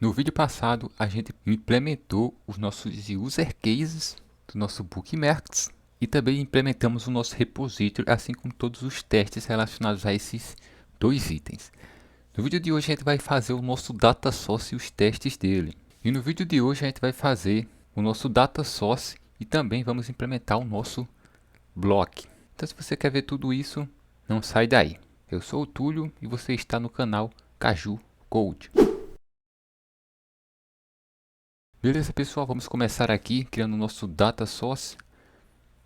No vídeo passado, a gente implementou os nossos user cases do nosso bookmarks e também implementamos o nosso repository, assim como todos os testes relacionados a esses dois itens. No vídeo de hoje, a gente vai fazer o nosso data source e os testes dele. E no vídeo de hoje, a gente vai fazer o nosso data source e também vamos implementar o nosso block. Então, se você quer ver tudo isso, não sai daí. Eu sou o Túlio e você está no canal Caju Code. Beleza, pessoal, vamos começar aqui criando o nosso data source.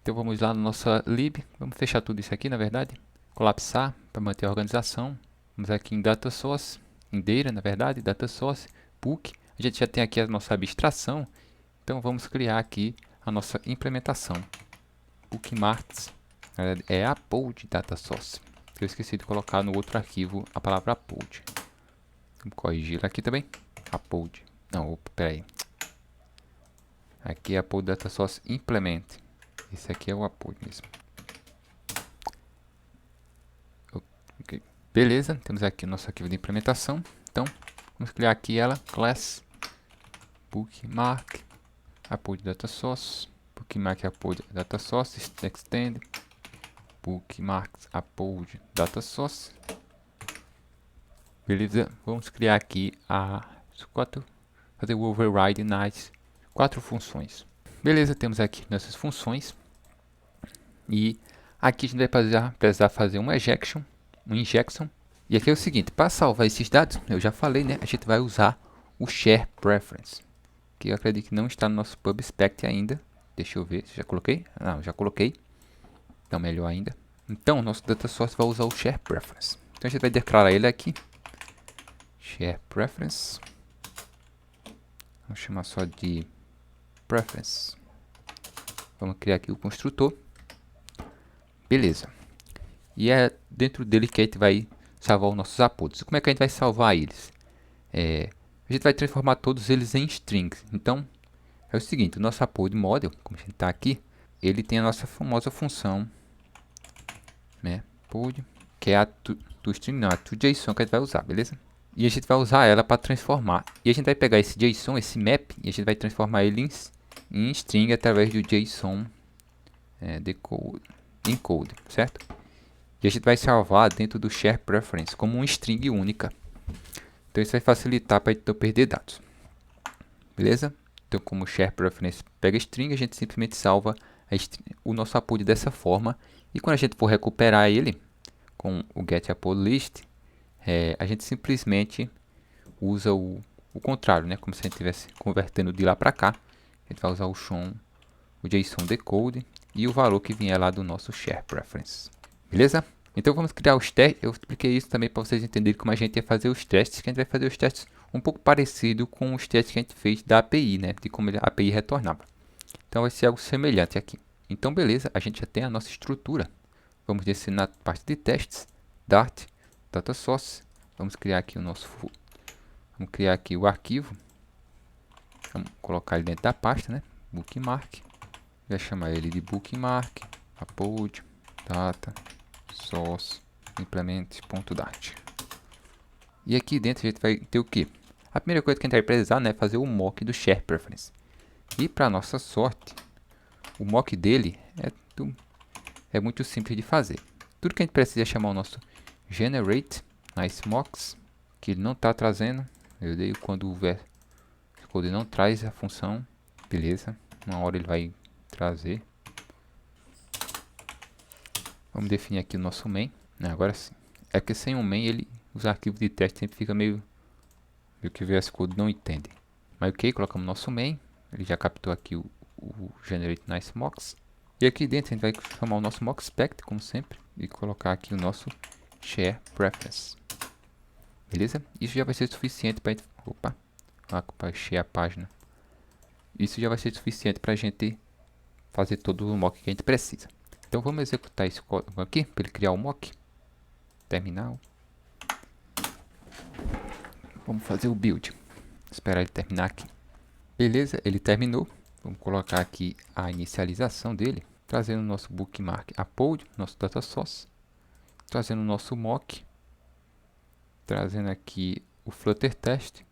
Então vamos lá na nossa lib, vamos fechar tudo isso aqui, na verdade, colapsar para manter a organização. Vamos aqui em data source, em data, na verdade, data source, book. A gente já tem aqui a nossa abstração, então vamos criar aqui a nossa implementação. Bookmarks é upload data source. Eu esqueci de colocar no outro arquivo a palavra upload. Vamos corrigir aqui também. Upload. Não, opa, peraí. Aqui é upload data source implement. Esse aqui é o upload mesmo. Okay. Beleza, temos aqui o nosso arquivo de implementação. Então, vamos criar aqui ela, class bookmark upload data source, bookmark upload data source, extend bookmarks upload data source. Beleza, vamos criar aqui fazer o override nas 4 funções. Beleza, temos aqui nossas funções. E aqui a gente vai precisar fazer um injection. E aqui é o seguinte, para salvar esses dados, eu já falei, né? A gente vai usar o share preference, que eu acredito que não está no nosso pubspec ainda. Deixa eu ver, já coloquei? Não, já coloquei. Então melhor ainda. Então o nosso data source vai usar o share preference. Então a gente vai declarar ele aqui. Share preference. Vamos chamar só de preference. Vamos criar aqui o construtor. Beleza. E é dentro dele que a gente vai salvar os nossos uploads. Como é que a gente vai salvar eles? A gente vai transformar todos eles em strings. Então, é o seguinte, o nosso upload model, como a gente está aqui, ele tem a nossa famosa função, né, upload, que é a toString, não, a toJSON que a gente vai usar, beleza? E a gente vai usar ela para transformar. E a gente vai pegar esse JSON, esse map, e a gente vai transformar ele em string através do JSON encode, certo? E a gente vai salvar dentro do share preference como uma string única. Então isso vai facilitar para não perder dados. Beleza? Então como o share preference pega string, a gente simplesmente salva o nosso upload dessa forma. E quando a gente for recuperar ele com o get upload list, a gente simplesmente usa o contrário, né? Como se a gente estivesse convertendo de lá para cá. A gente vai usar o JSON decode e o valor que vier lá do nosso share preference. Beleza? Então vamos criar os testes. Eu expliquei isso também para vocês entenderem como a gente ia fazer os testes. Que a gente vai fazer os testes um pouco parecido com os testes que a gente fez da API, né? De como a API retornava. Então vai ser algo semelhante aqui. Então beleza, a gente já tem a nossa estrutura. Vamos descer na parte de testes, Dart, Data Source. Vamos criar aqui vamos criar aqui o arquivo. Vamos colocar ele dentro da pasta, né? Bookmark. Vai chamar ele de bookmark, upload, data, source, implement.dart. E aqui dentro a gente vai ter o que? A primeira coisa que a gente vai precisar, né, é fazer o mock do share preference. E para nossa sorte, o mock dele é muito simples de fazer. Tudo que a gente precisa é chamar o nosso generate nice mocks, que ele não está trazendo. Eu dei quando o code não traz a função, beleza? Uma hora ele vai trazer. Vamos definir aqui o nosso main, né? Agora sim. É que sem o main os arquivos de teste sempre fica meio que o VS Code não entende. Mas ok, colocamos nosso main. Ele já captou aqui o generate nice mocks. E aqui dentro a gente vai chamar o nosso mock spec, como sempre, e colocar aqui o nosso share preference. Beleza? Isso já vai ser suficiente para para encher a página. Isso já vai ser suficiente para a gente fazer todo o mock que a gente precisa. Então vamos executar esse código aqui para ele criar o mock. Terminal. Vamos fazer o build. Esperar ele terminar aqui. Beleza, ele terminou. Vamos colocar aqui a inicialização dele, trazendo o nosso bookmark upload, nosso data source, trazendo o nosso mock, trazendo aqui o Flutter test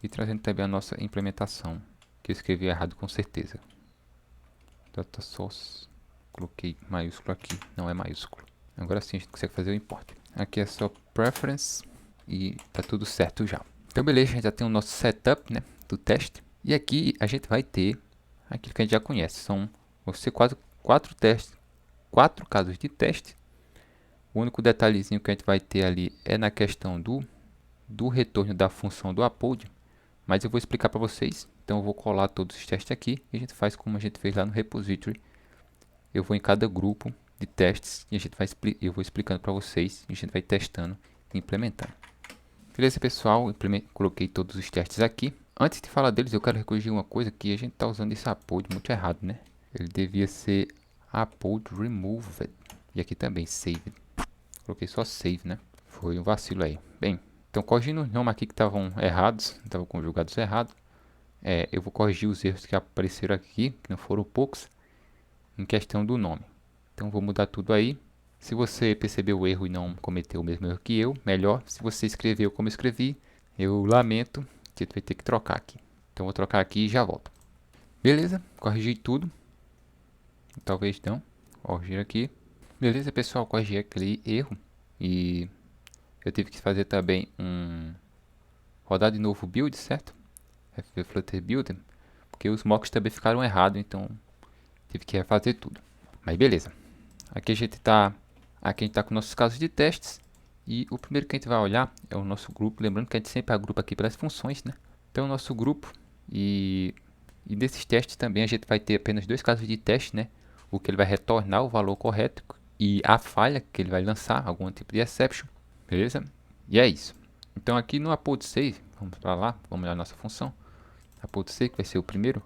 E trazendo também a nossa implementação, que eu escrevi errado com certeza. Data source, coloquei maiúsculo aqui, não é maiúsculo. Agora sim a gente consegue fazer o import. Aqui é só preference e tá tudo certo já. Então beleza, a gente já tem o nosso setup, né, do teste. E aqui a gente vai ter aquilo que a gente já conhece. Vão ser quatro testes, 4 casos de teste. O único detalhezinho que a gente vai ter ali é na questão do retorno da função do upload. Mas eu vou explicar para vocês. Então eu vou colar todos os testes aqui e a gente faz como a gente fez lá no repository. Eu vou em cada grupo de testes e eu vou explicando para vocês e a gente vai testando e implementando. Beleza, pessoal? Coloquei todos os testes aqui. Antes de falar deles, eu quero corrigir uma coisa que a gente está usando esse upload muito errado, né? Ele devia ser upload removed. E aqui também saved. Coloquei só save, né? Foi um vacilo aí. Bem, então corrigindo os nomes aqui que estavam errados, estavam conjugados errados. Eu vou corrigir os erros que apareceram aqui, que não foram poucos, em questão do nome. Então vou mudar tudo aí. Se você percebeu o erro e não cometeu o mesmo erro que eu, melhor. Se você escreveu como eu escrevi, eu lamento, você vai ter que trocar aqui. Então vou trocar aqui e já volto. Beleza, corrigi tudo. Talvez não. Corrigir aqui. Beleza, pessoal, corrigi aquele erro. E eu tive que fazer também rodar de novo o build, certo? FB Flutter Build. Porque os mocks também ficaram errados, então tive que refazer tudo. Mas beleza. Aqui a gente está com nossos casos de testes. E o primeiro que a gente vai olhar é o nosso grupo. Lembrando que a gente sempre agrupa aqui pelas funções, né? Então o nosso grupo. E desses testes também a gente vai ter apenas 2 casos de teste, né? O que ele vai retornar o valor correto e a falha que ele vai lançar, algum tipo de exception. Beleza? E é isso. Então aqui no upload save, vamos para lá, vamos olhar a nossa função. Upload save, que vai ser o primeiro.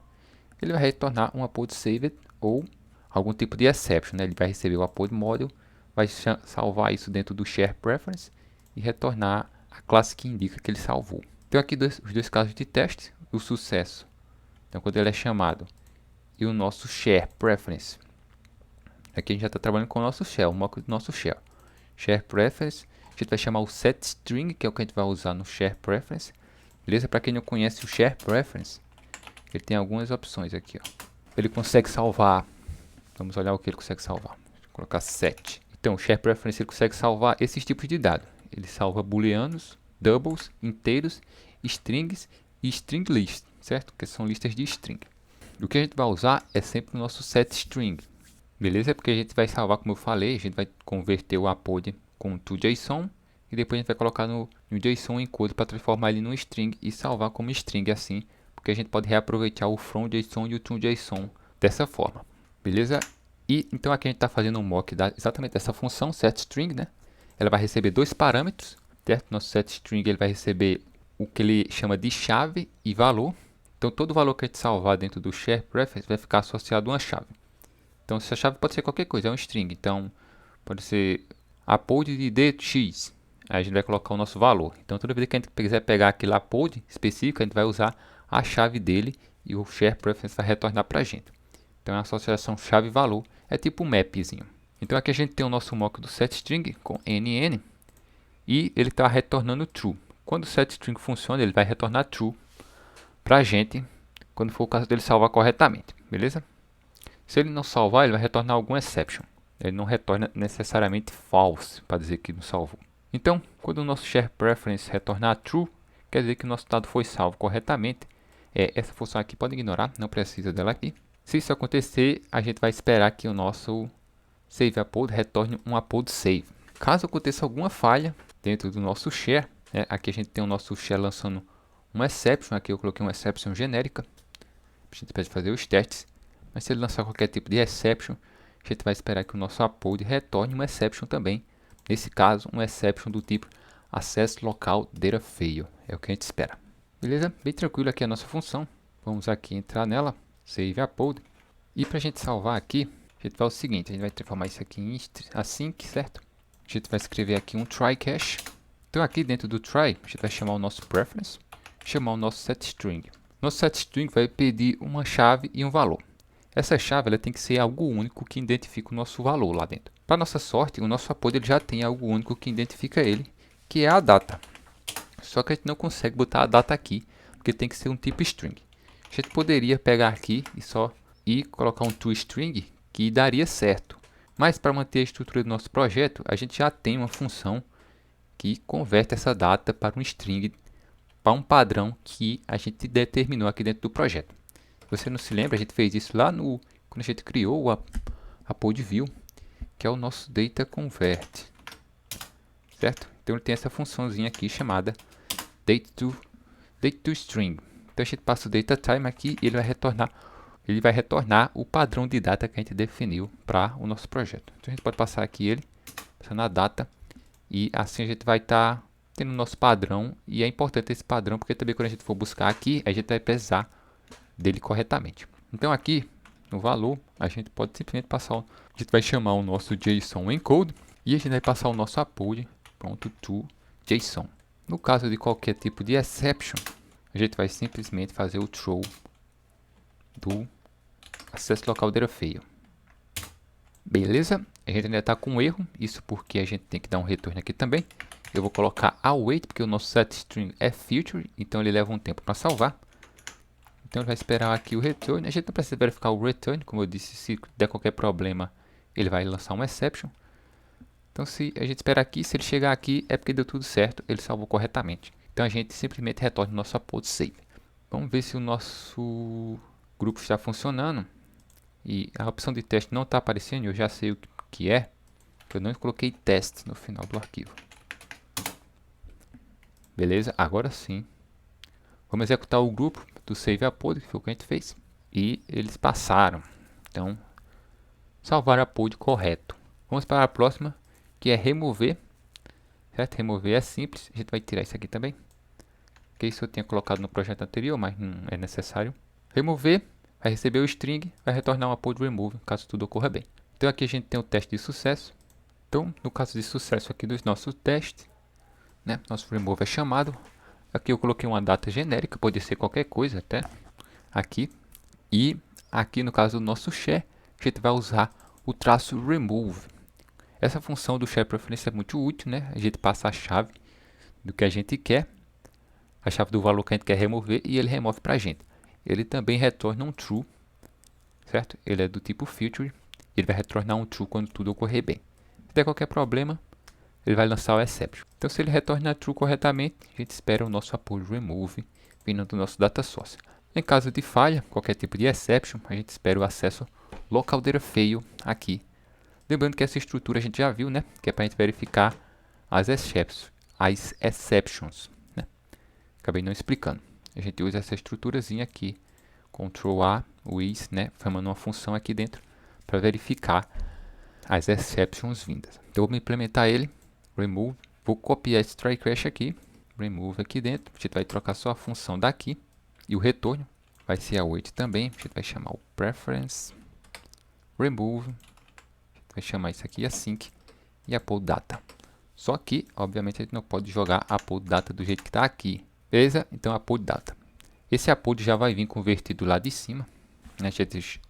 Ele vai retornar um upload saved ou algum tipo de exception, né? Ele vai receber o upload model, vai salvar isso dentro do share preference e retornar a classe que indica que ele salvou. Então aqui os 2 casos de teste, o sucesso. Então quando ele é chamado e o nosso share preference. Aqui a gente já está trabalhando com o nosso shell, o mock do nosso shell. Share preference, a gente vai chamar o setString, que é o que a gente vai usar no share preference. Beleza? Para quem não conhece o share preference, ele tem algumas opções aqui, ó. Ele consegue salvar, vamos olhar o que ele consegue salvar. Vou colocar set. Então, o share preference ele consegue salvar esses tipos de dados. Ele salva booleanos, doubles, inteiros, strings e string list, certo? Que são listas de string. O que a gente vai usar é sempre o nosso setString. Beleza? Porque a gente vai salvar, como eu falei, a gente vai converter o upload com JSON e depois a gente vai colocar no JSON encode para transformar ele num string e salvar como string assim, porque a gente pode reaproveitar o from JSON e o to JSON dessa forma. Beleza? E então aqui a gente está fazendo um mock exatamente dessa função setString, né? Ela vai receber 2 parâmetros, certo? Nosso setString ele vai receber o que ele chama de chave e valor. Então todo valor que a gente salvar dentro do share preference vai ficar associado a uma chave. Então essa chave pode ser qualquer coisa, é um string. Então pode ser upload de dx. Aí a gente vai colocar o nosso valor. Então toda vez que a gente quiser pegar aquele upload específico, a gente vai usar a chave dele e o share preference vai retornar para a gente. Então a associação chave-valor é tipo um mapzinho. Então aqui a gente tem o nosso mock do setString com NN e ele está retornando true. Quando o setString funciona, ele vai retornar true para a gente quando for o caso dele salvar corretamente, beleza? Se ele não salvar, ele vai retornar algum exception. Ele não retorna necessariamente false para dizer que não salvou. Então, quando o nosso share preference retornar true, quer dizer que o nosso dado foi salvo corretamente. Essa função aqui pode ignorar, não precisa dela aqui. Se isso acontecer, a gente vai esperar que o nosso save upload retorne um upload save. Caso aconteça alguma falha dentro do nosso share, né, aqui a gente tem o nosso share lançando um exception, aqui eu coloquei uma exception genérica. A gente pode fazer os testes, mas se ele lançar qualquer tipo de exception, a gente vai esperar que o nosso upload retorne uma exception também. Nesse caso, um exception do tipo access local data fail. É o que a gente espera. Beleza? Bem tranquilo aqui a nossa função. Vamos aqui entrar nela, save upload. E para a gente salvar aqui, a gente vai o seguinte, a gente vai transformar isso aqui em async, certo? A gente vai escrever aqui um try cache. Então aqui dentro do try, a gente vai chamar o nosso preference, chamar o nosso setString. Nosso setString vai pedir uma chave e um valor. Essa chave ela tem que ser algo único que identifica o nosso valor lá dentro. Para nossa sorte, o nosso upload ele já tem algo único que identifica ele, que é a data. Só que a gente não consegue botar a data aqui, porque tem que ser um tipo string. A gente poderia pegar aqui e colocar um toString que daria certo. Mas para manter a estrutura do nosso projeto, a gente já tem uma função que converte essa data para um string, para um padrão que a gente determinou aqui dentro do projeto. Se você não se lembra, a gente fez isso lá quando a gente criou a PodView, que é o nosso dataConvert, certo? Então ele tem essa funçãozinha aqui chamada date2string. Então a gente passa o DataTime aqui e ele vai retornar o padrão de data que a gente definiu para o nosso projeto. Então a gente pode passar aqui passando a data, e assim a gente vai estar tendo o nosso padrão, e é importante esse padrão porque também quando a gente for buscar aqui, a gente vai precisar dele corretamente. Então aqui no valor, a gente pode simplesmente passar, a gente vai chamar o nosso JSON encode e a gente vai passar o nosso upload to JSON. No caso de qualquer tipo de exception, a gente vai simplesmente fazer o throw do acesso local data fail. Beleza? A gente ainda está com um erro, isso porque a gente tem que dar um retorno aqui também. Eu vou colocar await, porque o nosso setString é future, então ele leva um tempo para salvar. Então ele vai esperar aqui o return. A gente não precisa verificar o return, como eu disse, se der qualquer problema, ele vai lançar um exception. Então se a gente esperar aqui, se ele chegar aqui, é porque deu tudo certo, ele salvou corretamente. Então a gente simplesmente retorna o nosso upload save. Vamos ver se o nosso grupo está funcionando. E a opção de teste não está aparecendo, eu já sei o que é, que eu não coloquei teste no final do arquivo. Beleza? Agora sim. Vamos executar o grupo do save upload, que foi o que a gente fez. E eles passaram. Então, salvar upload correto. Vamos para a próxima, que é remover. Certo? Remover é simples. A gente vai tirar isso aqui também. Que isso eu tinha colocado no projeto anterior, mas não é necessário. Remover, vai receber o string, vai retornar um upload remove, caso tudo ocorra bem. Então aqui a gente tem o teste de sucesso. Então, no caso de sucesso aqui dos nossos testes, né, nosso remove é chamado. Aqui eu coloquei uma data genérica, pode ser qualquer coisa até. Aqui. E aqui no caso do nosso share, a gente vai usar o traço remove. Essa função do share preference é muito útil, né? A gente passa a chave do que a gente quer, a chave do valor que a gente quer remover, e ele remove para a gente. Ele também retorna um true, certo? Ele é do tipo future, ele vai retornar um true quando tudo ocorrer bem. Se der qualquer problema, ele vai lançar o exception. Então se ele retorna true corretamente, a gente espera o nosso upload remove vindo do nosso data source. Em caso de falha, qualquer tipo de exception, a gente espera o acesso local data fail aqui. Lembrando que essa estrutura a gente já viu, né? Que é para a gente verificar as exceptions, né? Acabei não explicando. A gente usa essa estruturazinha aqui, Ctrl A, with, né? Formando uma função aqui dentro para verificar as exceptions vindas. Então eu vou implementar ele, remove, vou copiar esse try crash aqui, remove aqui dentro, a gente vai trocar só a função daqui e o retorno vai ser await também, a gente vai chamar o preference, remove, vai chamar isso aqui async e upload data. Só que, obviamente, a gente não pode jogar upload data do jeito que está aqui, beleza? Então upload data. Esse upload já vai vir convertido lá de cima, né? A gente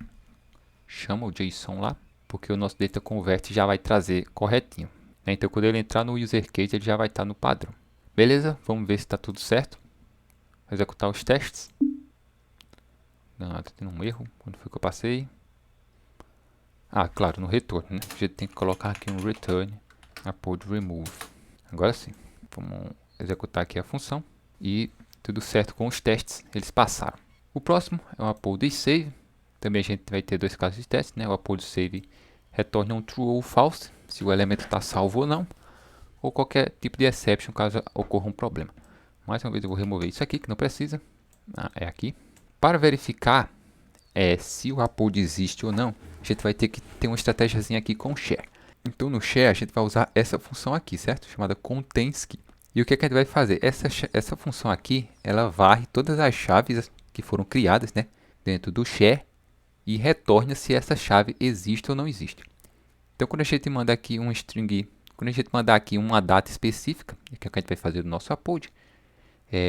chama o JSON lá, porque o nosso data convert já vai trazer corretinho, né? Então quando ele entrar no user case, ele já vai estar no padrão. Beleza? Vamos ver se está tudo certo. Vou executar os testes. Não, está tendo um erro. Quando foi que eu passei? Ah, claro, no retorno, né? A gente tem que colocar aqui um return upload remove. Agora sim. Vamos executar aqui a função. E tudo certo com os testes, eles passaram. O próximo é o upload save. Também a gente vai ter dois casos de teste, né? O upload save retorna um true ou false, se o elemento está salvo ou não, ou qualquer tipo de exception caso ocorra um problema. Mais uma vez eu vou remover isso aqui que não precisa. É aqui. Para verificar se o upload existe ou não, a gente vai ter que ter uma estratégiazinha aqui com o share. Então no share a gente vai usar essa função aqui, certo? Chamada containSkey. E o que a gente vai fazer? Essa função aqui, ela varre todas as chaves que foram criadas, né, dentro do share e retorna se essa chave existe ou não existe. Então quando a gente manda aqui um string, quando a gente mandar aqui uma data específica, que é o que a gente vai fazer do nosso upload,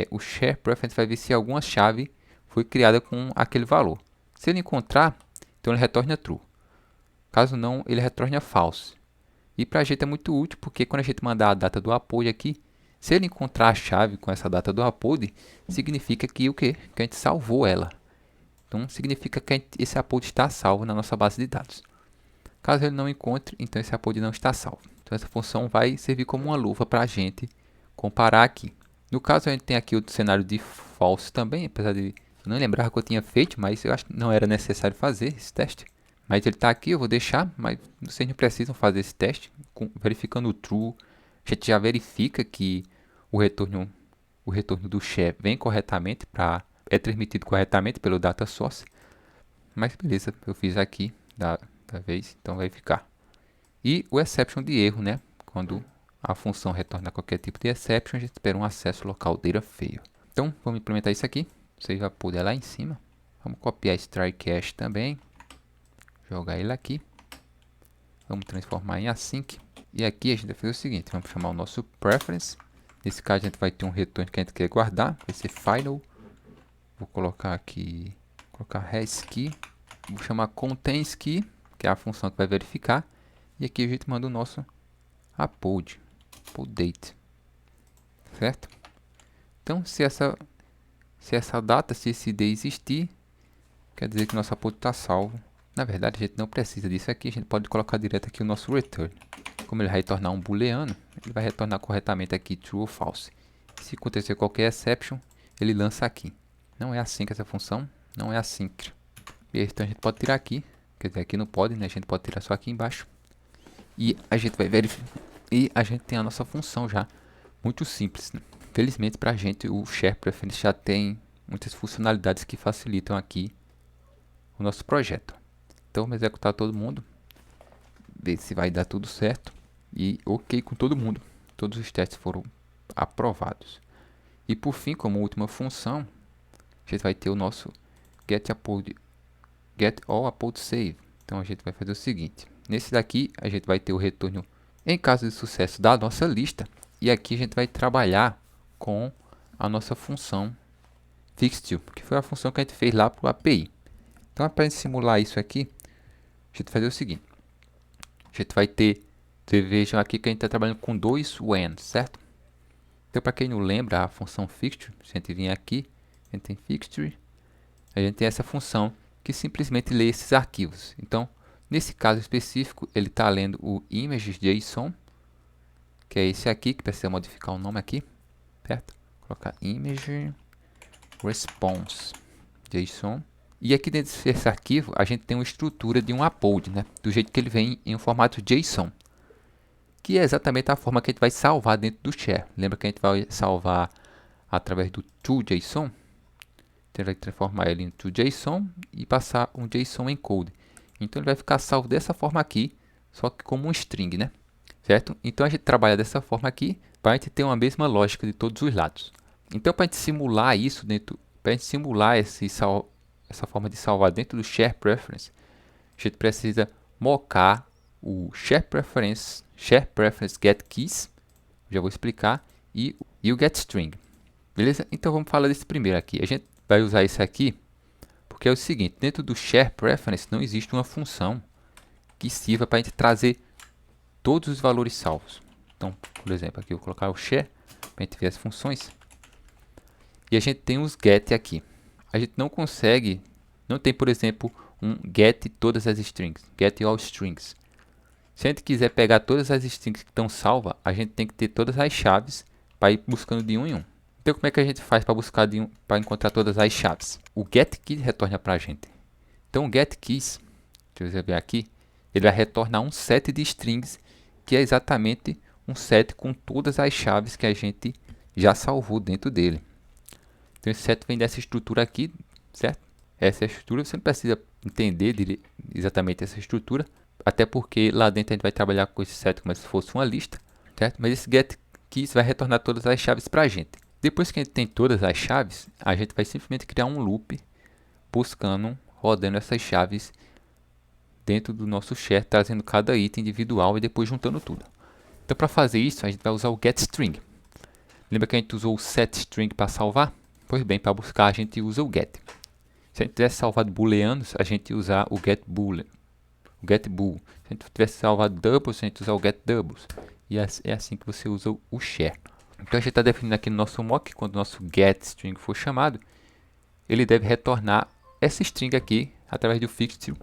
o share preference vai ver se alguma chave foi criada com aquele valor. Se ele encontrar, então ele retorna true. Caso não, ele retorna false. E para a gente é muito útil, porque quando a gente mandar a data do upload aqui, Se ele encontrar a chave com essa data do upload, significa que o quê? Que a gente salvou ela. Então, significa que esse upload está salvo na nossa base de dados. Caso ele não encontre, então esse upload não está salvo. Então, essa função vai servir como uma luva para a gente comparar aqui. No caso, a gente tem aqui o cenário de false também, apesar de eu não lembrar que eu tinha feito, mas eu acho que não era necessário fazer esse teste. Mas ele está aqui, eu vou deixar, mas vocês não precisam fazer esse teste. Verificando o true, a gente já verifica que o retorno do share vem corretamente, é transmitido corretamente pelo data source. Mas beleza, eu fiz aqui da vez, então vai ficar. E o exception de erro, né? Quando a função retorna qualquer tipo de exception, a gente espera um acesso local data fail. Então, vamos implementar isso aqui. Você vai poder lá em cima. Vamos copiar esse try catch também. Jogar ele aqui. Vamos transformar em async. E aqui a gente vai fazer o seguinte. Vamos chamar o nosso preference. Nesse caso, a gente vai ter um retorno que a gente quer guardar. Vai ser final. Vou colocar aqui, resKey. Vou chamar containsKey, que é a função que vai verificar. E aqui a gente manda o nosso upload date. Certo? Então, se essa data, se esse day existir, quer dizer que nosso upload está salvo. Na verdade, a gente não precisa disso aqui. A gente pode colocar direto aqui o nosso return. Como ele vai retornar um booleano, ele vai retornar corretamente aqui true ou false. Se acontecer qualquer exception, ele lança aqui. Não é assim que essa função, não é assíncrona. Então a gente pode tirar aqui, quer dizer, aqui não pode, né? A gente pode tirar só aqui embaixo. E a gente vai verificar. E a gente tem a nossa função já, muito simples, né? Felizmente para a gente o Share Preference já tem muitas funcionalidades que facilitam aqui o nosso projeto. Então vamos executar todo mundo, ver se vai dar tudo certo e ok com todo mundo. Todos os testes foram aprovados. E por fim, como última função, a gente vai ter o nosso get all upload save. Então a gente vai fazer o seguinte. Nesse daqui a gente vai ter o retorno em caso de sucesso da nossa lista. E aqui a gente vai trabalhar com a nossa função fixTo, que foi a função que a gente fez lá para o API. Então para simular isso aqui, a gente vai fazer o seguinte. A gente vai ter, vocês vejam aqui que a gente está trabalhando com dois when, certo? Então para quem não lembra a função fixTo, se a gente vir aqui, a gente tem fixture, a gente tem essa função que simplesmente lê esses arquivos. Então, nesse caso específico, ele está lendo o images.json, que é esse aqui, que precisa modificar o nome aqui, certo? Colocar image response.json. E aqui dentro desse arquivo, a gente tem uma estrutura de um upload, né? Do jeito que ele vem em um formato JSON, que é exatamente a forma que a gente vai salvar dentro do share. Lembra que a gente vai salvar através do to.json? Então, ele vai transformar ele em to.json e passar um JSON encode. Então, ele vai ficar salvo dessa forma aqui, só que como um string, né? Certo? Então, a gente trabalha dessa forma aqui, para a gente ter uma mesma lógica de todos os lados. Então, para a gente simular isso para a gente simular essa forma de salvar dentro do Share Preference, a gente precisa mocar o Share Preference Get Keys, já vou explicar, e o Get String. Beleza? Então, vamos falar desse primeiro aqui. A gente vai usar isso aqui porque é o seguinte, dentro do Share Preference não existe uma função que sirva para a gente trazer todos os valores salvos. Então, por exemplo, aqui eu vou colocar o share para a gente ver as funções. E a gente tem os get aqui. A gente não consegue, não tem, por exemplo, um get todas as strings, get all strings. Se a gente quiser pegar todas as strings que estão salvas, a gente tem que ter todas as chaves para ir buscando de um em um. Então, como é que a gente faz para buscar para encontrar todas as chaves? O getKeys retorna para a gente. Então, o getKeys, deixa eu ver aqui, ele vai retornar um set de strings, que é exatamente um set com todas as chaves que a gente já salvou dentro dele. Então, esse set vem dessa estrutura aqui, certo? Essa é a estrutura, você não precisa entender exatamente essa estrutura, até porque lá dentro a gente vai trabalhar com esse set como se fosse uma lista, certo? Mas esse getKeys vai retornar todas as chaves para a gente. Depois que a gente tem todas as chaves, a gente vai simplesmente criar um loop buscando, rodando essas chaves dentro do nosso share, trazendo cada item individual e depois juntando tudo. Então, para fazer isso, a gente vai usar o getString. Lembra que a gente usou o setString para salvar? Pois bem, para buscar a gente usa o get. Se a gente tivesse salvado booleanos, a gente ia usar o getBool. Se a gente tivesse salvado doubles, a gente usa o getDoubles. E é assim que você usa o share. Então a gente está definindo aqui no nosso mock, quando o nosso getString for chamado, ele deve retornar essa string aqui através do fixture,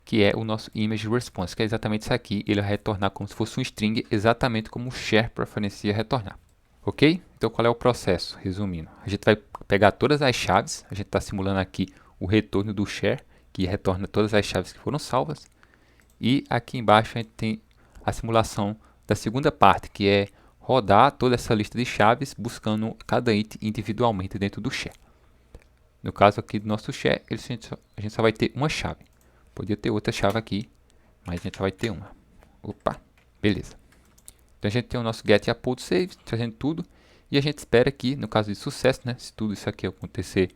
que é o nosso ImageResponse, que é exatamente isso aqui. Ele vai retornar como se fosse um string, exatamente como o sharePreference ia retornar. Ok? Então qual é o processo? Resumindo, a gente vai pegar todas as chaves, a gente está simulando aqui o retorno do share, que retorna todas as chaves que foram salvas. E aqui embaixo a gente tem a simulação da segunda parte, que é rodar toda essa lista de chaves, buscando cada item individualmente dentro do share. No caso aqui do nosso share, a gente só vai ter uma chave. Podia ter outra chave aqui, mas a gente só vai ter uma. Opa, beleza. Então a gente tem o nosso get e upload save, trazendo tudo. E a gente espera que, no caso de sucesso, né, se tudo isso aqui acontecer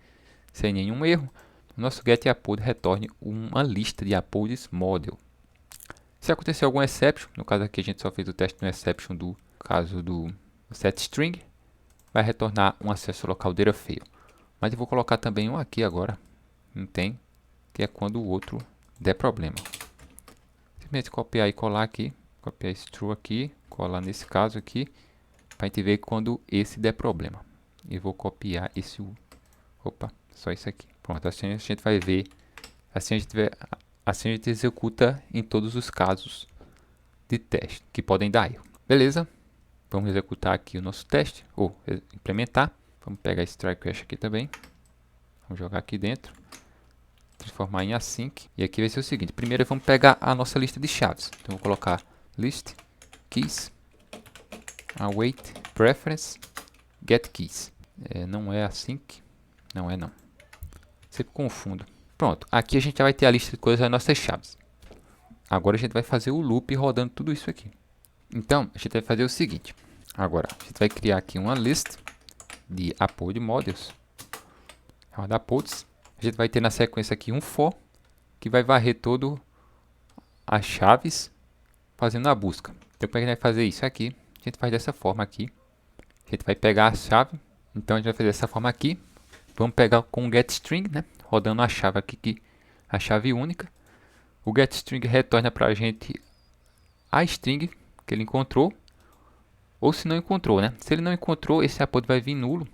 sem nenhum erro, o nosso get e upload retorne uma lista de uploads model. Se acontecer algum exception, no caso aqui a gente só fez o teste no exception do caso do setString, vai retornar um acesso local data fail. Mas eu vou colocar também um aqui agora, não tem, que é quando o outro der problema. Simplesmente copiar e colar aqui, copiar esse true aqui, colar nesse caso aqui, para a gente ver quando esse der problema. E vou copiar esse, opa, só isso aqui. Pronto, assim a gente vai ver, assim a gente executa em todos os casos de teste que podem dar erro. Beleza? Vamos executar aqui o nosso teste, ou implementar. Vamos pegar esse try catch aqui também. Vamos jogar aqui dentro. Transformar em async. E aqui vai ser o seguinte. Primeiro vamos pegar a nossa lista de chaves. Então vou colocar list keys await preference get keys. Não é async. Não é não. Sempre confundo. Pronto. Aqui a gente já vai ter a lista de coisas das nossas chaves. Agora a gente vai fazer o loop rodando tudo isso aqui. Então a gente vai fazer o seguinte. Agora a gente vai criar aqui uma list de upload models. Roda uploads. A gente vai ter na sequência aqui um for, que vai varrer todo as chaves fazendo a busca. Então, como é que a gente vai fazer isso aqui? A gente faz dessa forma aqui. A gente vai pegar a chave. Então, a gente vai fazer dessa forma aqui. Vamos pegar com o getString, né? Rodando a chave aqui, a chave única. O getString retorna para a gente a string que ele encontrou. Ou se não encontrou, né? Se ele não encontrou, esse upload vai vir nulo.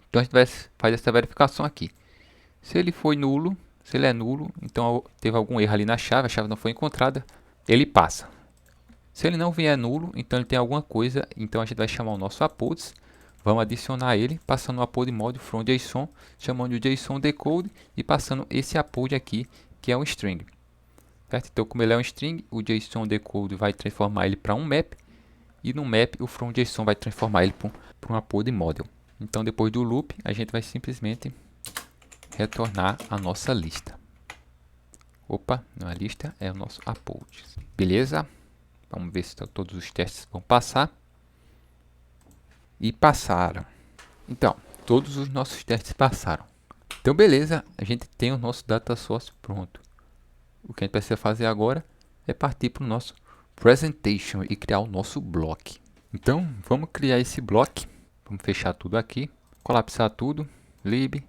Então, a gente vai fazer essa verificação aqui. Se ele foi nulo, se ele é nulo, então teve algum erro ali na chave, a chave não foi encontrada, ele passa. Se ele não vier nulo, então ele tem alguma coisa, então a gente vai chamar o nosso uploads, vamos adicionar ele, passando o upload mode from JSON, chamando o JSON decode e passando esse upload aqui, que é um string. Certo? Então, como ele é um string, o JSON decode vai transformar ele para um map, e no map o from JSON vai transformar ele para um upload model. Então, depois do loop, a gente vai simplesmente retornar a nossa lista. Opa, não é a lista, é o nosso upload. Beleza? Vamos ver se todos os testes vão passar. E passaram. Então, todos os nossos testes passaram. Então, beleza, a gente tem o nosso data source pronto. O que a gente precisa fazer agora é partir para o nosso presentation e criar o nosso block. Então, vamos criar esse block. Vamos fechar tudo aqui, colapsar tudo, lib,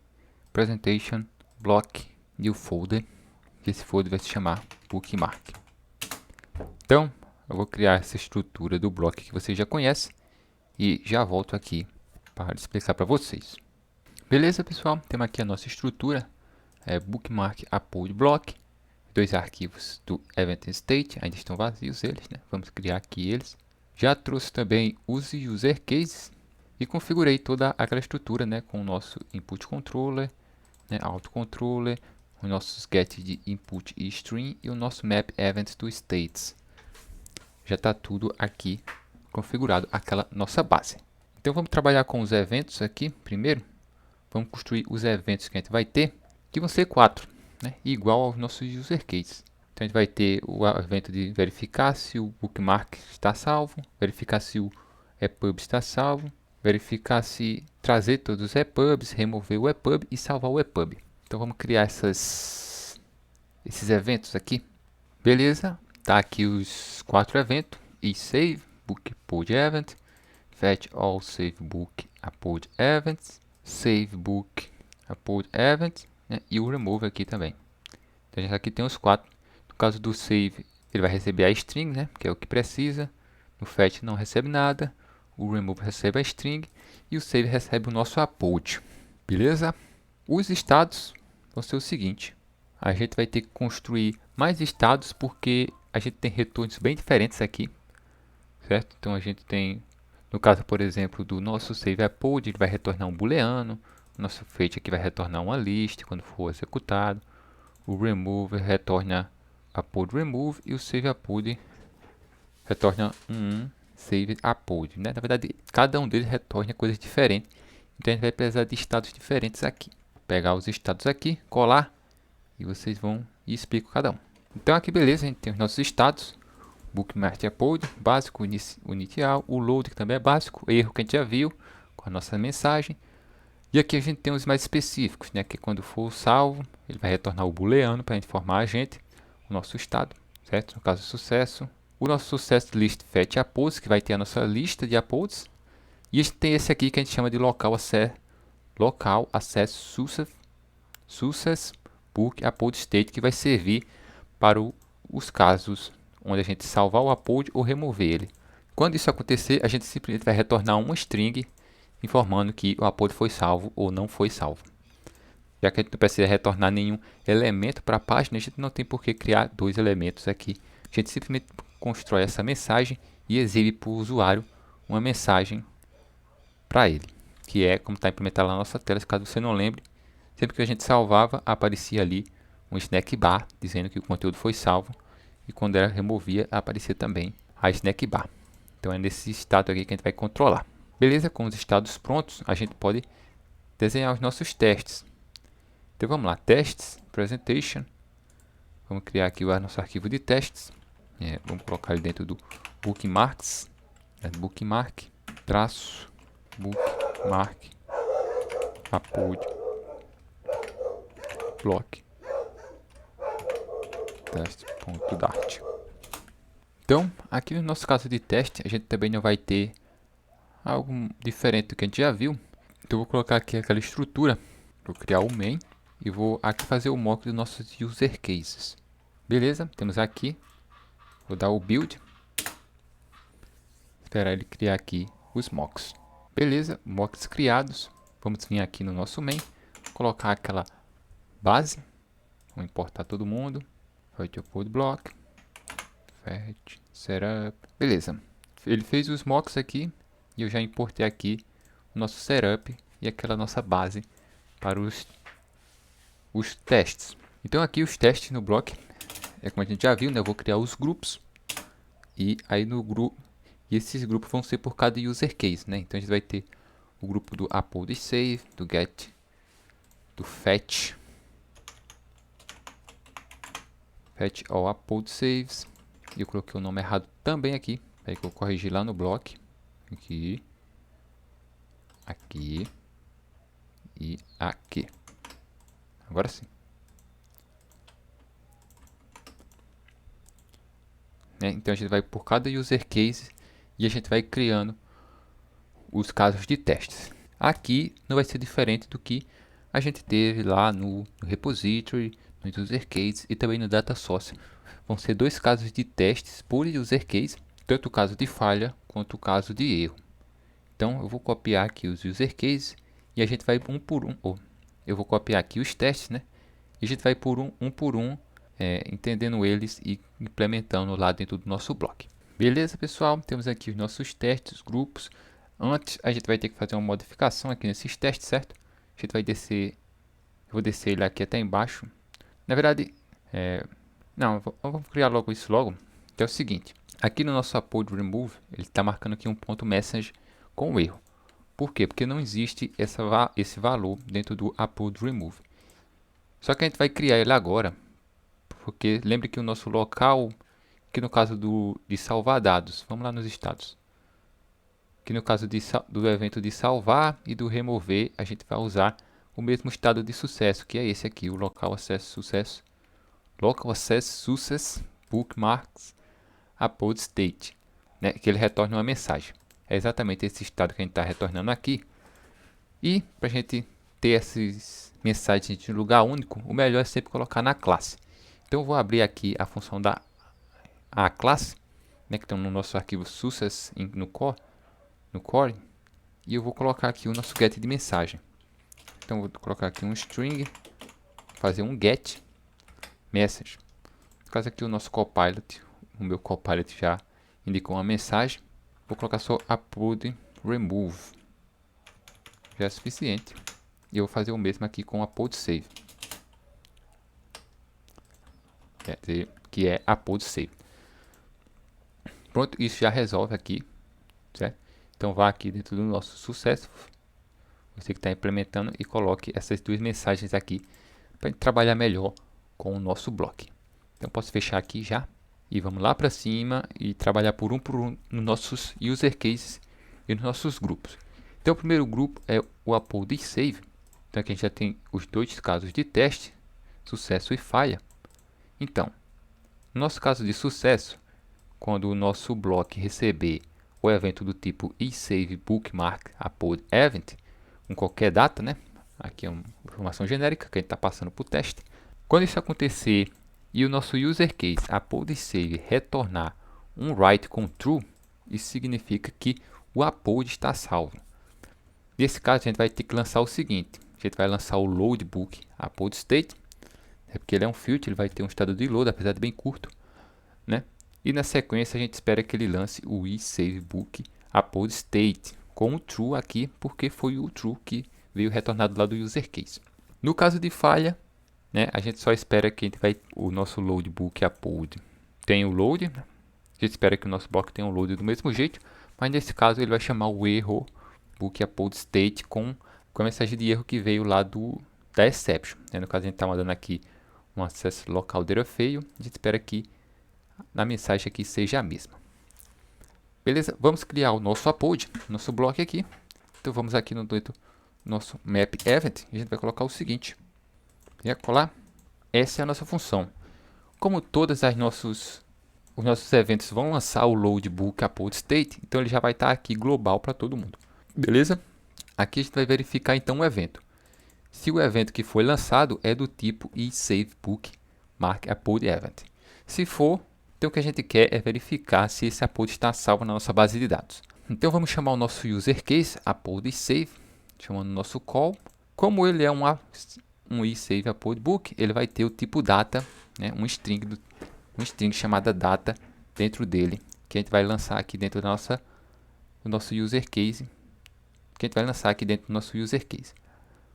presentation, block, new folder, que esse folder vai se chamar bookmark. Então, eu vou criar essa estrutura do block que vocês já conhecem e já volto aqui para explicar para vocês. Beleza, pessoal? Temos aqui a nossa estrutura, bookmark upload block, dois arquivos do event state, ainda estão vazios eles, né? Vamos criar aqui eles. Já trouxe também os user cases e configurei toda aquela estrutura, né, com o nosso input controller, né, autocontroller, os nossos get de input e string e o nosso map event to states. Já está tudo aqui configurado, aquela nossa base. Então vamos trabalhar com os eventos aqui primeiro. Vamos construir os eventos que a gente vai ter, que vão ser 4, né, igual aos nossos user cases. Então a gente vai ter o evento de verificar se o bookmark está salvo, verificar se o epub está salvo, verificar se trazer todos os epubs, remover o epub e salvar o epub. Então vamos criar esses eventos aqui. Beleza, tá aqui os 4 eventos: isSave, book upload event, fetch all save book upload events, save book upload event, né, e o remove aqui também. Então aqui tem os 4. No caso do save, ele vai receber a string, né, que é o que precisa. No fetch não recebe nada. o remove recebe a string e o save recebe o nosso upload. Beleza? Os estados vão ser o seguinte: a gente vai ter que construir mais estados porque a gente tem retornos bem diferentes aqui, certo? Então a gente tem, no caso, por exemplo, do nosso save upload, ele vai retornar um booleano, o nosso fetch aqui vai retornar uma list quando for executado, o remove retorna upload remove e o save upload retorna um save upload, né? Na verdade, cada um deles retorna coisas diferentes, então a gente vai precisar de estados diferentes aqui. Pegar os estados aqui, colar, e vocês vão e explico cada um. Então aqui, beleza, a gente tem os nossos estados: bookmark upload, básico, inicial, o load, que também é básico, erro que a gente já viu com a nossa mensagem. E aqui a gente tem os mais específicos, né? Que quando for salvo, ele vai retornar o booleano para informar a gente o nosso estado, certo? No caso, sucesso. O nosso sucesso list fetch uploads, que vai ter a nossa lista de uploads. E a gente tem esse aqui que a gente chama de local access success book upload state, que vai servir para os casos onde a gente salvar o upload ou remover ele. Quando isso acontecer, a gente simplesmente vai retornar uma string informando que o upload foi salvo ou não foi salvo. Já que a gente não precisa retornar nenhum elemento para a página, a gente não tem por que criar dois elementos aqui. A gente simplesmente constrói essa mensagem e exibe para o usuário uma mensagem para ele, que é como está implementado lá na nossa tela. Caso você não lembre, sempre que a gente salvava, aparecia ali um snack bar dizendo que o conteúdo foi salvo, e quando era removia, aparecia também a snack bar. Então é nesse estado aqui que a gente vai controlar. Beleza? Com os estados prontos, a gente pode desenhar os nossos testes. Então vamos lá, testes, presentation. Vamos criar aqui o nosso arquivo de testes. Vamos colocar ele dentro do bookmarks, bookmark, traço, bookmark, upload, block, teste.dart. Então, aqui no nosso caso de teste, a gente também não vai ter algo diferente do que a gente já viu. Então, eu vou colocar aqui aquela estrutura, vou criar o main e vou aqui fazer o mock dos nossos user cases. Beleza, temos aqui, vou dar o build, esperar ele criar aqui os mocks. Beleza, mocks criados, vamos vir aqui no nosso main, colocar aquela base, vou importar todo mundo, fetch upload block, fetch setup, beleza. Ele fez os mocks aqui e eu já importei aqui o nosso setup e aquela nossa base para os testes. Então aqui os testes no block, como a gente já viu, né? Eu vou criar os grupos e aí no grupo, e esses grupos vão ser por cada user case, né? Então a gente vai ter o grupo do upload save, do get, do fetch all upload saves. E eu coloquei o nome errado também aqui, aí que eu corrigi lá no block, aqui e aqui. Agora sim. Então a gente vai por cada user case e a gente vai criando os casos de testes. Aqui não vai ser diferente do que a gente teve lá no repository, no user case e também no data source. Vão ser dois casos de testes por user case, tanto o caso de falha quanto o caso de erro. Então eu vou copiar aqui os user cases e a gente vai um por um. Eu vou copiar aqui os testes, né? E a gente vai por um por um, entendendo eles e implementando lá dentro do nosso bloco. Beleza, pessoal? Temos aqui os nossos testes, grupos. Antes, a gente vai ter que fazer uma modificação aqui nesses testes, certo? A gente vai descer, eu vou descer ele aqui até embaixo. Na verdade, não, vamos criar logo isso logo. Que é o seguinte, aqui no nosso upload remove, ele está marcando aqui um ponto message com erro. Por quê? Porque não existe esse valor dentro do upload remove. Só que a gente vai criar ele agora, porque lembre que o nosso local, que no caso de salvar dados, vamos lá nos estados. Que no caso do evento de salvar e do remover, a gente vai usar o mesmo estado de sucesso, que é esse aqui, o local access sucesso. Local access success bookmarks upload state, né, que ele retorna uma mensagem. É exatamente esse estado que a gente está retornando aqui. E para a gente ter essas mensagens em lugar único, o melhor é sempre colocar na classe. Então eu vou abrir aqui a função da classe, né, que está no nosso arquivo success no core. no core e eu vou colocar aqui o nosso get de mensagem. Então vou colocar aqui um string, fazer um get message. No caso aqui o nosso Copilot, o meu Copilot já indicou uma mensagem. Vou colocar só upload remove, já é suficiente. E eu vou fazer o mesmo aqui com upload save, que é upload save. Pronto, isso já resolve aqui, certo? Então vá aqui dentro do nosso sucesso, você que está implementando, e coloque essas duas mensagens aqui para trabalhar melhor com o nosso bloco. Então posso fechar aqui já e vamos lá para cima e trabalhar por um nos nossos user cases e nos nossos grupos. Então o primeiro grupo é o upload e save. Então aqui a gente já tem os dois casos de teste, sucesso e falha. Então, no nosso caso de sucesso, quando o nosso bloco receber o evento do tipo isAveBookmarkUploadEvent, com qualquer data, né? Aqui é uma informação genérica que a gente está passando para o teste. Quando isso acontecer e o nosso user case uploadSave retornar um write com true, isso significa que o upload está salvo. Nesse caso, a gente vai ter que lançar o seguinte: a gente vai lançar o loadbook upload state, porque ele é um filtro, ele vai ter um estado de load, apesar de bem curto, né? E na sequência a gente espera que ele lance o isAveBook upload state com o true aqui, porque foi o true que veio retornado lá do user case. No caso de falha, né, a gente só espera que o nosso loadbook upload tenha o load. A gente espera que o nosso bloco tenha um load do mesmo jeito, mas nesse caso ele vai chamar o erro book upload state com a mensagem de erro que veio lá da exception, né? No caso a gente está mandando aqui um acesso local data fail, a gente espera que na mensagem aqui seja a mesma. Beleza? Vamos criar o nosso upload, nosso bloco aqui. Então vamos aqui no nosso map event e a gente vai colocar o seguinte: colar. Essa é a nossa função. Como todos os nossos eventos vão lançar o loadbook upload state, então ele já vai estar aqui global para todo mundo. Beleza? Aqui a gente vai verificar então o evento. Se o evento que foi lançado é do tipo isAveBookmarkUploadEvent. Se for, então o que a gente quer é verificar se esse upload está salvo na nossa base de dados. Então vamos chamar o nosso user case uploadSave, chamando o nosso call. Como ele é um isAveUploadBook, ele vai ter o tipo data, né, um string chamada data dentro dele, que a gente vai lançar aqui dentro do nosso user case.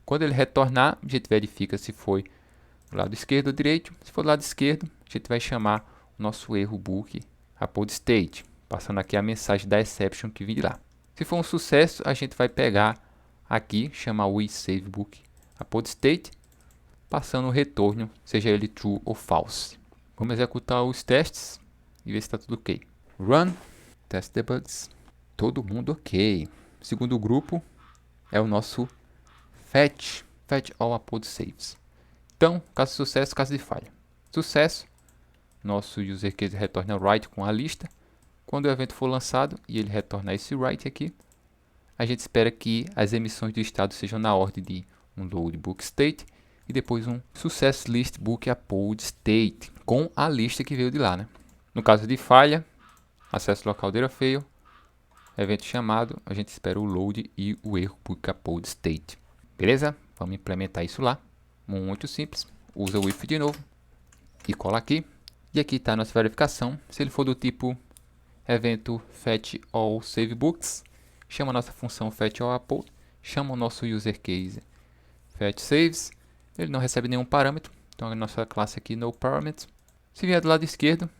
Quando ele retornar, a gente verifica se foi do lado esquerdo ou direito. Se for do lado esquerdo, a gente vai chamar o nosso erro book upload state, passando aqui a mensagem da exception que vem lá. Se for um sucesso, a gente vai pegar aqui, chamar o isAveBook upload state, passando o retorno, seja ele true ou false. Vamos executar os testes e ver se está tudo ok. Run, test debugs, todo mundo ok. O segundo grupo é o nosso fetch all upload saves. Então, caso de sucesso, caso de falha. Sucesso, nosso user case retorna write com a lista. Quando o evento for lançado e ele retornar esse write aqui, a gente espera que as emissões do estado sejam na ordem de um loadbook state e depois um success list book upload state com a lista que veio de lá, né? No caso de falha, acesso local data fail, evento chamado, a gente espera o load e o erro book upload state. Beleza? Vamos implementar isso lá. Muito simples. Usa o if de novo e cola aqui. E aqui está a nossa verificação. Se ele for do tipo evento fetch all save books, chama a nossa função fetch all upload, chama o nosso user case fetch saves. Ele não recebe nenhum parâmetro, então a nossa classe aqui no parameters. Se vier do lado esquerdo,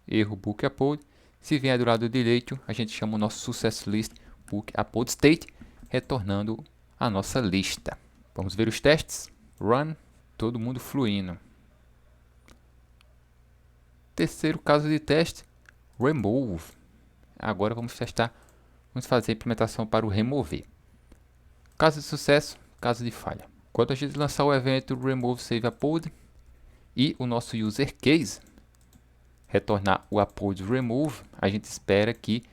erro book upload. Se vier do lado direito, a gente chama o nosso success list book upload state, retornando a nossa lista. Vamos ver os testes. Run, todo mundo fluindo. Terceiro caso de teste, remove. Agora vamos testar, vamos fazer a implementação para o remover. Caso de sucesso, caso de falha. Quando a gente lançar o evento remove save upload e o nosso user case retornar o upload remove, a gente espera que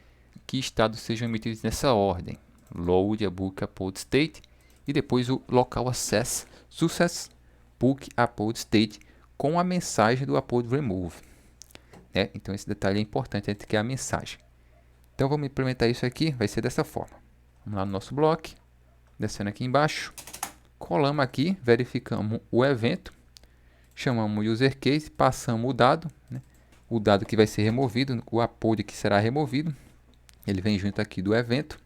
estados sejam emitidos nessa ordem: load a book upload state e depois o local access success book upload state com a mensagem do upload remove, né? Então esse detalhe é importante, a gente quer a mensagem. Então vamos implementar isso aqui, vai ser dessa forma. Vamos lá no nosso bloco, descendo aqui embaixo, colamos aqui, verificamos o evento, chamamos o user case, passamos o dado, né? O dado que vai ser removido, o upload que será removido, ele vem junto aqui do evento,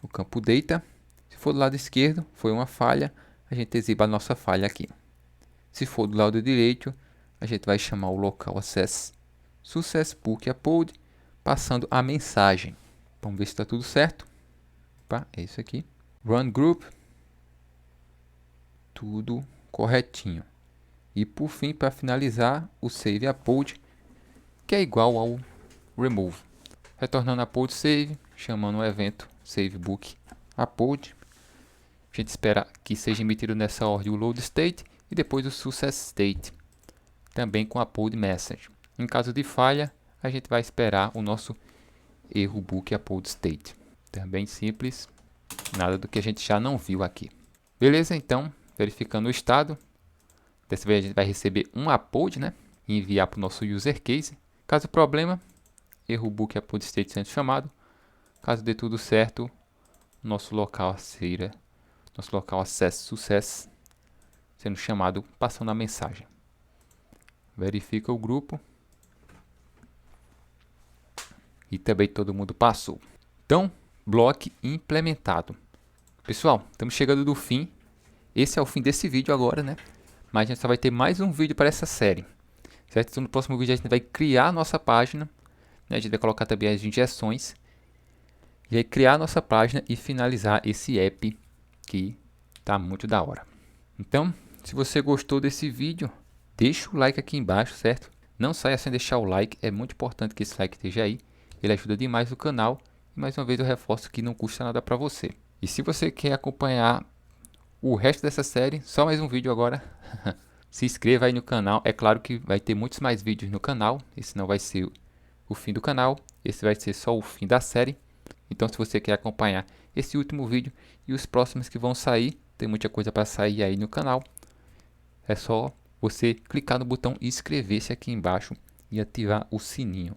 o campo data. Se for do lado esquerdo, foi uma falha, a gente exibe a nossa falha aqui. Se for do lado direito, a gente vai chamar o local access successful upload, passando a mensagem. Vamos ver se está tudo certo. Opa, é isso aqui. Run group. Tudo corretinho. E por fim, para finalizar, o save upload, que é igual ao remove. Retornando upload save, chamando o evento save book upload. A gente espera que seja emitido nessa ordem o load state e depois o success state, também com upload message. Em caso de falha, a gente vai esperar o nosso erro book upload state. Também simples, nada do que a gente já não viu aqui. Beleza, então, verificando o estado, dessa vez a gente vai receber um upload, né, e enviar para o nosso user case. Caso problema, erro book upload state sendo chamado. Caso dê tudo certo, nosso local access success sendo chamado, passando a mensagem. Verifica o grupo. E também todo mundo passou. Então, bloco implementado. Pessoal, estamos chegando do fim. Esse é o fim desse vídeo agora, né? Mas a gente só vai ter mais um vídeo para essa série. Certo? Então, no próximo vídeo a gente vai criar a nossa página, né? A gente vai colocar também as injeções. E aí criar a nossa página e finalizar esse app que tá muito da hora. Então, se você gostou desse vídeo, deixa o like aqui embaixo, certo? Não saia sem deixar o like, é muito importante que esse like esteja aí. Ele ajuda demais o canal e mais uma vez eu reforço que não custa nada para você. E se você quer acompanhar o resto dessa série, só mais um vídeo agora, se inscreva aí no canal. É claro que vai ter muitos mais vídeos no canal, esse não vai ser o fim do canal, esse vai ser só o fim da série. Então se você quer acompanhar esse último vídeo e os próximos que vão sair, tem muita coisa para sair aí no canal, é só você clicar no botão inscrever-se aqui embaixo e ativar o sininho.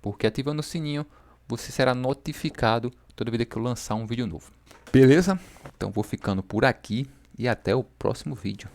Porque ativando o sininho, você será notificado toda vez que eu lançar um vídeo novo. Beleza? Então vou ficando por aqui e até o próximo vídeo.